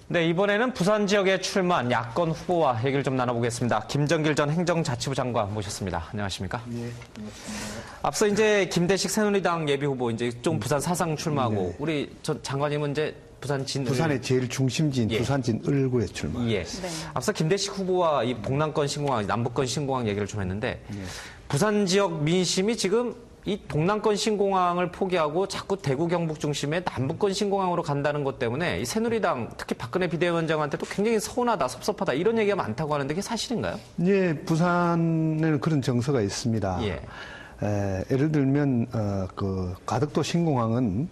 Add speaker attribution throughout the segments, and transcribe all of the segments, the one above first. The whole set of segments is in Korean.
Speaker 1: 네, 이번에는 부산 지역에 출마한 야권 후보와 얘기를 좀 나눠보겠습니다. 김정길 전 행정자치부 장관 모셨습니다. 안녕하십니까?
Speaker 2: 예, 반갑습니다.
Speaker 1: 앞서 이제 김대식 새누리당 예비 후보 이제 좀 부산 사상 출마하고 우리 전 장관님은 이제
Speaker 2: 부산의 제일 중심지인 부산 진을구에 출마.
Speaker 1: 예. 네. 앞서 김대식 후보와 이 동남권 신공항, 남북권 신공항 얘기를 좀 했는데 부산 지역 민심이 지금 이 동남권 신공항을 포기하고 자꾸 대구 경북 중심의 남북권 신공항으로 간다는 것 때문에 이 새누리당 특히 박근혜 비대위원장한테도 굉장히 서운하다, 섭섭하다 이런 얘기가 많다고 하는데 그게 사실인가요?
Speaker 2: 예, 부산에는 그런 정서가 있습니다.
Speaker 1: 예.
Speaker 2: 예를 들면 그 가덕도 신공항은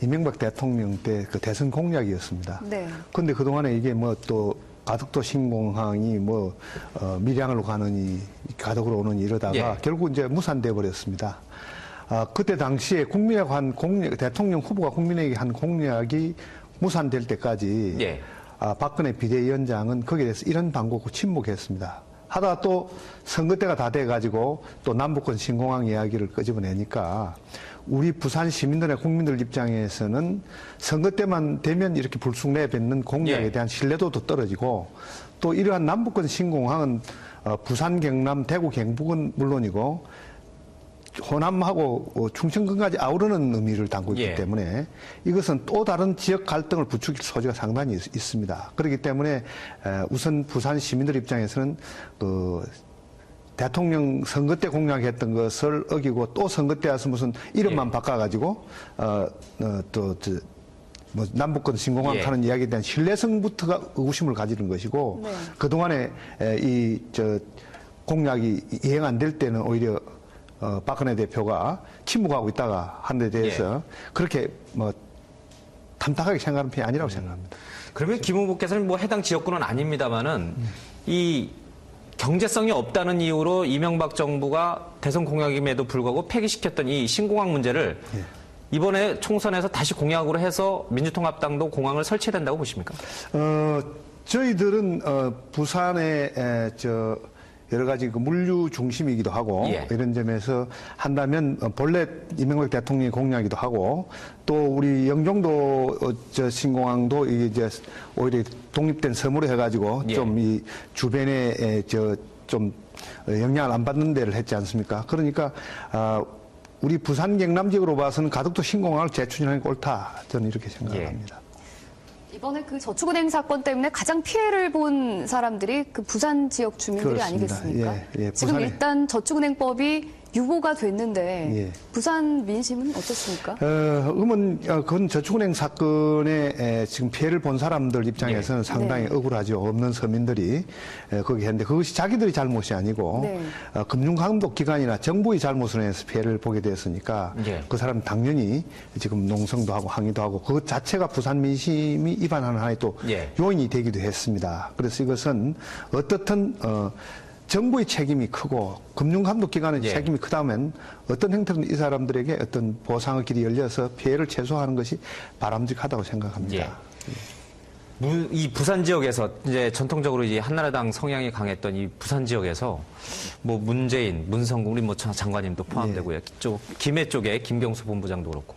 Speaker 2: 이명박 대통령 때 그 대선 공약이었습니다. 네. 그런데 그 동안에 이게 뭐 또 가덕도 신공항이 뭐 밀양으로 가느니 가덕으로 오느니 이러다가 결국 이제 무산돼 버렸습니다. 그때 당시에 국민에게 한 공약, 대통령 후보가 국민에게 한 공약이 무산될 때까지 박근혜 비대위원장은 거기에 대해서 이런 방법으로 침묵했습니다. 하다가 또 선거 때가 다 돼가지고 또 남북권 신공항 이야기를 끄집어내니까 우리 부산 시민들의 국민들 입장에서는 선거 때만 되면 이렇게 불쑥 내뱉는 공약에 대한 신뢰도도 떨어지고 또 이러한 남북권 신공항은 부산, 경남, 대구, 경북은 물론이고 호남하고 충청권까지 아우르는 의미를 담고 있기 때문에 이것은 또 다른 지역 갈등을 부추길 소지가 상당히 있습니다. 그렇기 때문에 우선 부산 시민들 입장에서는 그 대통령 선거 때 공약했던 것을 어기고 또 선거 때 와서 무슨 이름만 바꿔가지고 뭐 남북권 신공항 하는 이야기에 대한 신뢰성부터가 의구심을 가지는 것이고 그동안에 공약이 이행 안 될 때는 오히려 박근혜 대표가 침묵하고 있다가 한 데 대해서 그렇게 뭐 탐탁하게 생각하는 편이 아니라고 생각합니다.
Speaker 1: 그러면 김 후보께서는 뭐 해당 지역구는 아닙니다만은 이 경제성이 없다는 이유로 이명박 정부가 대선 공약임에도 불구하고 폐기시켰던 이 신공항 문제를 이번에 총선에서 다시 공약으로 해서 민주통합당도 공항을 설치해야 된다고 보십니까?
Speaker 2: 저희들은 부산에 여러 가지 그 물류 중심이기도 하고 이런 점에서 한다면 본래 이명박 대통령의 공약이기도 하고 또 우리 영종도 신공항도 이제 오히려 독립된 섬으로 해가지고 좀 이 주변에 좀 영향을 안 받는 데를 했지 않습니까? 그러니까 우리 부산 경남 지역으로 봐서는 가덕도 신공항을 재추진하는 게 옳다 저는 이렇게 생각합니다.
Speaker 3: 이번에 그 저축은행 사건 때문에 가장 피해를 본 사람들이 그 부산 지역 주민들이
Speaker 2: 그렇습니다.
Speaker 3: 아니겠습니까? 지금 일단 저축은행법이 유보가 됐는데 부산 민심은 어떻습니까?
Speaker 2: 그건 저축은행 사건에 지금 피해를 본 사람들 입장에서는 상당히 억울하죠. 없는 서민들이 거기 했는데 그것이 자기들이 잘못이 아니고 금융감독기관이나 정부의 잘못으로 해서 피해를 보게 됐으니까 그 사람 당연히 지금 농성도 하고 항의도 하고 그것 자체가 부산 민심이 입안하는 하나의 또 요인이 되기도 했습니다. 그래서 이것은 어떻든 정부의 책임이 크고 금융감독기관의 책임이 크다면 어떤 형태로든 이 사람들에게 어떤 보상의 길이 열려서 피해를 최소화하는 것이 바람직하다고 생각합니다.
Speaker 1: 이 부산 지역에서 이제 전통적으로 이제 한나라당 성향이 강했던 이 부산 지역에서 뭐 문재인, 문성국, 우리 뭐 장관님도 포함되고요. 김해 쪽에 김경수 본부장도 그렇고.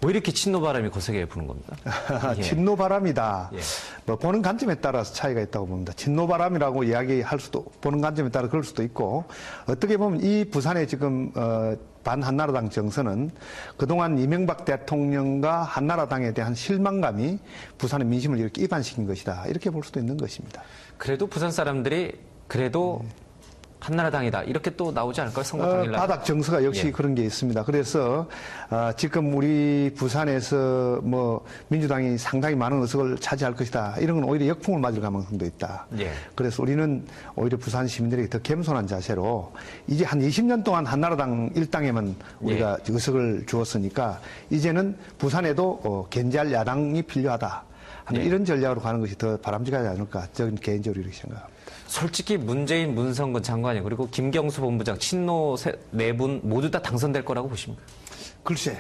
Speaker 1: 왜 이렇게 친노바람이 거세게 부는 겁니까?
Speaker 2: 친노바람이다. 뭐 보는 관점에 따라서 차이가 있다고 봅니다. 친노바람이라고 이야기할 수도 보는 관점에 따라 그럴 수도 있고 어떻게 보면 이 부산의 지금 반한나라당 정서는 그동안 이명박 대통령과 한나라당에 대한 실망감이 부산의 민심을 이렇게 이반시킨 것이다. 이렇게 볼 수도 있는 것입니다.
Speaker 1: 그래도 부산 사람들이 그래도 한나라당이다 이렇게 또 나오지 않을까요? 선거 당일날.
Speaker 2: 바닥 정서가 역시 그런 게 있습니다. 그래서 지금 우리 부산에서 뭐 민주당이 상당히 많은 의석을 차지할 것이다. 이런 건 오히려 역풍을 맞을 가능성도 있다. 그래서 우리는 오히려 부산 시민들에게 더 겸손한 자세로 이제 한 20년 동안 한나라당 일당에만 우리가 의석을 주었으니까 이제는 부산에도 견제할 야당이 필요하다. 이런 전략으로 가는 것이 더 바람직하지 않을까. 저는 개인적으로 이렇게 생각합니다.
Speaker 1: 솔직히 문재인, 문성근 장관이 그리고 김경수 본부장, 친노 네 분 모두 다 당선될 거라고 보십니까?
Speaker 2: 글쎄,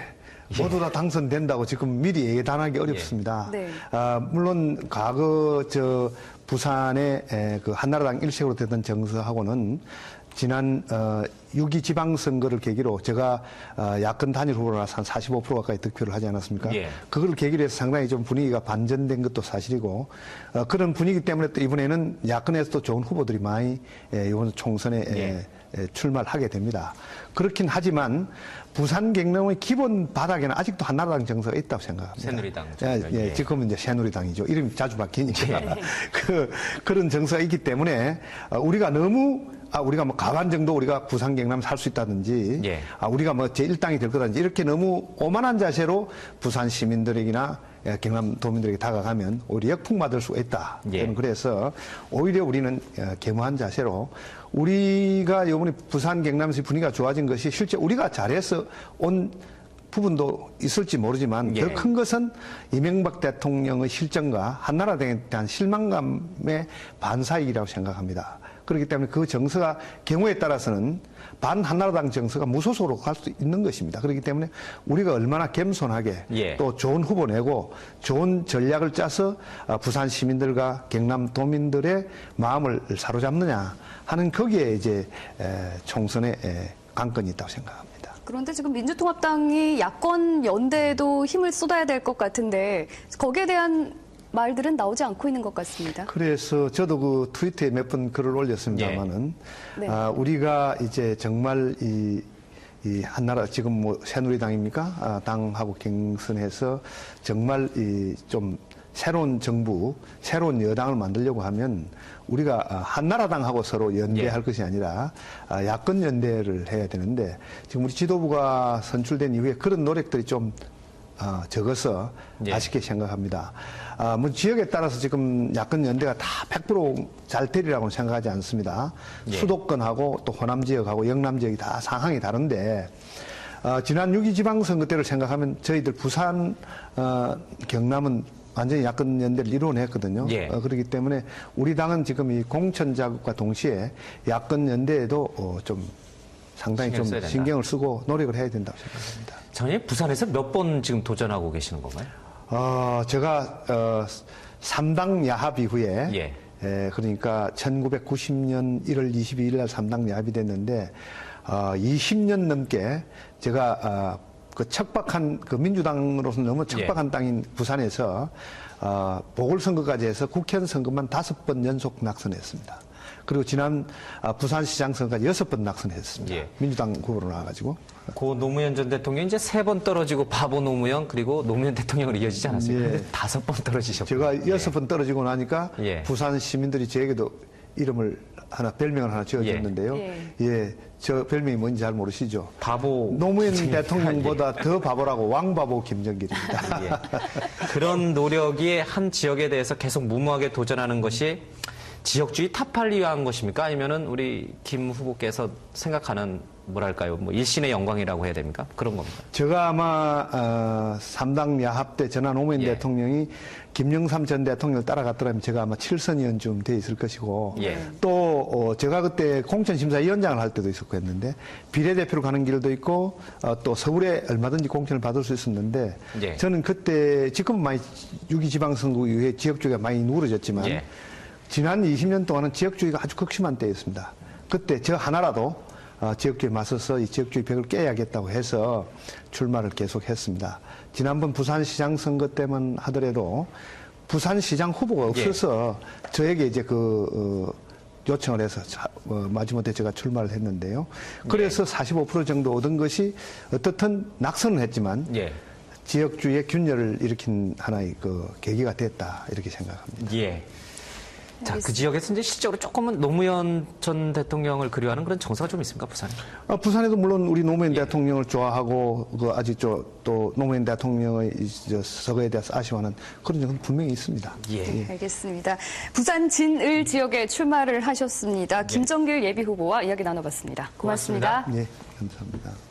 Speaker 2: 모두 다 당선된다고 지금 미리 예단하기 어렵습니다. 물론 과거 부산의 그 한나라당 일색으로 되던 정서하고는 지난 6.2 지방선거를 계기로 제가 야권 단일 후보라서 한 45% 가까이 득표를 하지 않았습니까?
Speaker 1: 예.
Speaker 2: 그걸 계기로 해서 상당히 좀 분위기가 반전된 것도 사실이고 그런 분위기 때문에 또 이번에는 야권에서도 좋은 후보들이 많이 이번 총선에 출마를 하게 됩니다. 그렇긴 하지만 부산 경남의 기본 바닥에는 아직도 한나라당 정서가 있다고 생각합니다.
Speaker 1: 새누리당.
Speaker 2: 예, 지금은 이제 새누리당이죠. 이름이 자주 바뀌니까. 그런 정서가 있기 때문에 우리가 너무 우리가 뭐 가반 정도 우리가 부산 경남 살 수 있다든지 우리가 뭐 제1당이 될 거다든지 이렇게 너무 오만한 자세로 부산 시민들에게나 경남 도민들에게 다가가면 오히려 역풍맞을 수가 있다. 저는 그래서 오히려 우리는 겸허한 자세로 우리가 이번에 부산 경남에서 분위기가 좋아진 것이 실제 우리가 잘해서 온 부분도 있을지 모르지만 더 큰 것은 이명박 대통령의 실정과 한나라당에 대한 실망감의 반사이기라고 생각합니다. 그렇기 때문에 그 정서가 경우에 따라서는 반한나라당 정서가 무소속으로 갈 수 있는 것입니다. 그렇기 때문에 우리가 얼마나 겸손하게 또 좋은 후보 내고 좋은 전략을 짜서 부산 시민들과 경남 도민들의 마음을 사로잡느냐 하는 거기에 이제 총선의 관건이 있다고 생각합니다.
Speaker 3: 그런데 지금 민주통합당이 야권 연대에도 힘을 쏟아야 될 것 같은데 거기에 대한 말들은 나오지 않고 있는 것 같습니다.
Speaker 2: 그래서 저도 그 트위터에 몇 번 글을 올렸습니다만은 우리가 이제 정말 이 한나라 지금 뭐 새누리당입니까? 당하고 경선해서 정말 좀 새로운 정부, 새로운 여당을 만들려고 하면 우리가 한나라당하고 서로 연대할 것이 아니라 야권 연대를 해야 되는데 지금 우리 지도부가 선출된 이후에 그런 노력들이 좀 적어서 아쉽게 생각합니다. 뭐 지역에 따라서 지금 야권 연대가 다 100% 잘 되리라고는 생각하지 않습니다. 수도권하고 또 호남 지역하고 영남 지역이 다 상황이 다른데 지난 6.2 지방선거 때를 생각하면 저희들 부산, 경남은 완전히 야권 연대를 이루어냈거든요. 그렇기 때문에 우리 당은 지금 이 공천 자극과 동시에 야권 연대에도 좀 상당히 좀 신경을 쓰고 노력을 해야 된다고 생각합니다.
Speaker 1: 장관님, 부산에서 몇 번 지금 도전하고 계시는 건가요?
Speaker 2: 제가 3당 야합 이후에 그러니까 1990년 1월 22일 날 3당 야합이 됐는데 20년 넘게 제가 그 척박한 그 민주당으로서는 너무 척박한 땅인 부산에서 보궐선거까지 해서 국회의원 선거만 5번 연속 낙선했습니다. 그리고 지난 부산시장 선거까지 6번 낙선했습니다. 민주당 후보로 나와가지고.
Speaker 1: 고 노무현 전 대통령이 이제 3번 떨어지고 바보 노무현 그리고 노무현 대통령으로 이어지지 않았습니까? 근데 5번 떨어지셨고.
Speaker 2: 제가 6번 떨어지고 나니까 부산 시민들이 저에게도 이름을 별명을 하나 지어줬는데요. 저 별명이 뭔지 잘 모르시죠?
Speaker 1: 바보.
Speaker 2: 노무현 대통령보다 더 바보라고 왕바보 김정길입니다.
Speaker 1: 그런 노력이 한 지역에 대해서 계속 무모하게 도전하는 것이 지역주의 타파를 위한 것입니까? 아니면은 우리 김 후보께서 생각하는 뭐랄까요? 뭐 일신의 영광이라고 해야 됩니까? 그런 겁니다.
Speaker 2: 제가 아마 3당 야합 때 전화 노무현 대통령이 김영삼 전 대통령을 따라갔더라면 제가 아마 7선위원쯤 돼 있을 것이고 또 제가 그때 공천심사위원장을 할 때도 있었고 했는데 비례대표로 가는 길도 있고 또 서울에 얼마든지 공천을 받을 수 있었는데 저는 그때 지금은 많이 6.2 지방선거 이후에 지역주의가 많이 누그러졌지만 지난 20년 동안은 지역주의가 아주 극심한 때였습니다. 그때 저 하나라도 지역주의에 맞서서 이 지역주의 벽을 깨야겠다고 해서 출마를 계속했습니다. 지난번 부산시장 선거 때만 하더라도 부산시장 후보가 없어서 저에게 이제 요청을 해서 마지못해 제가 출마를 했는데요. 그래서 45% 정도 얻은 것이 어떻든 낙선을 했지만 지역주의의 균열을 일으킨 하나의 계기가 됐다 이렇게 생각합니다.
Speaker 1: 자, 그 지역에서 이제 실제로 조금은 노무현 전 대통령을 그리워하는 그런 정서가 좀 있습니까, 부산에?
Speaker 2: 부산에도 물론 우리 노무현 대통령을 좋아하고 아직 또 노무현 대통령의 서거에 대해서 아쉬워하는 그런 점은 분명히 있습니다.
Speaker 3: 알겠습니다. 부산 진을 지역에 출마를 하셨습니다. 김정길 예비후보와 이야기 나눠봤습니다. 고맙습니다.
Speaker 2: 감사합니다.